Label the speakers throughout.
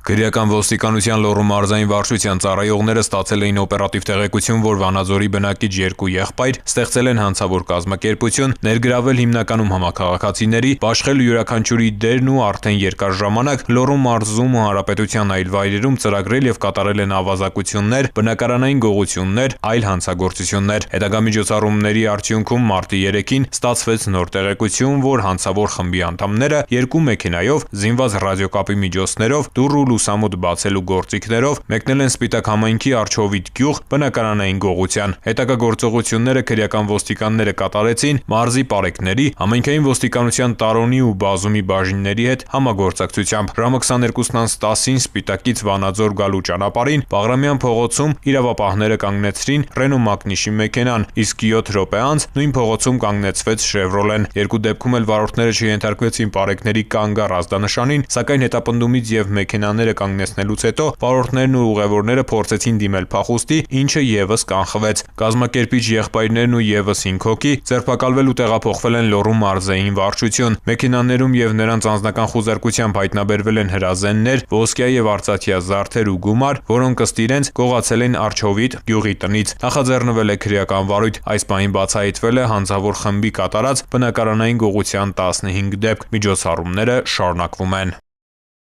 Speaker 1: Քրեական ոստիկանության Լոռու մարզային վարչության ծառայողները ստացել էին օպերատիվ տեղեկություն, որ Վանաձորի բնակիչ երկու եղբայր ստեղծել են հանցավոր կազմակերպություն, ներգրավել հիմնականում համաքաղաքացիների, բաշխել յուրաքանչյուրի դերն ու արդեն երկար ժամանակ Լոռու մարզում ու հանրապետության այլ վայրերում ծրագրել եւ կատարել են ավազակություններ, բնակարանային գողություններ, այլ հանցագործություններ։ Հետագա միջոցառումների արդյունքում մարտի 3-ին ստացվեց նոր տեղեկություն, որ հանցավոր խմբի անդամները երկու մեքենայով զինված ռադիոկապի միջոցներով դուռ ու լուսամուտ բացելու գործիքներով մեկնել են Սպիտակ համայնքի Արչովիտ գյուղ բնակարանային գողության։ Հետագա գործողությունները քրեական ոստիկանները կատարեցին մարզի պարեկների, համայնքային ոստիկանության տարոնի ու բազումի բաժինների հետ համագործակցությամբ։ Ժամը 22:10-ին Սպիտակից Վանաձոր գալու ճանապարհին Բաղրամյան փողոցում իրավապահները կանգնեցրին Ռենո Մակնիշի մեքենան, իսկ 7 րոպե անց նույն փողոցում կանգնեցվեց Շևրոլեն։ Երկու դեպքում էլ վարորդները չենթարկվեցին պարեկների կանգ առ ազդանշանին, սակայն հետապնդումից եւ մեքենաները կանգնեցնելուց հետո վարորդներն ու ուղևորները փորձեցին դիմել փախուստի, ինչը եւս կանխվեց։ Կազմակերպիչ եղբայրներն ու եւս 5 հոգի ձերբակալվել ու տեղափոխվել են Լոռու մարզային վարչություն։ Մեքենաներում եւ նրանց անձնական խուզարկությամբ հայտնաբերվել են հրազեններ, ոսկյա եւ արծաթյա զարդեր ու գումար, որոնք ըստ իրենց գողացել են Արչովիտ գյուղի տնից։ Նախաձեռնվել է քրեական վարույթ։ Այս պահին բացահայտվել է հանցավոր խմբի կատարած բնակարանային գողության 15 դեպք։ Միջոցառումները շարունակվում են։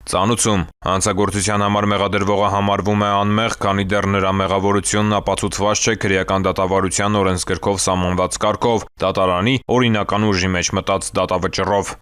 Speaker 1: Ծանուցում հանցագործության համար մեղադրվողը համարվում է անմեղ, քանի դեռ նրա մեղավորությունն ապացուցված չէ քրեական դատավարության օրենսգրքով սահմանված կարգով, դատարանի օրինական ուժի մեջ մտած դատավճռով։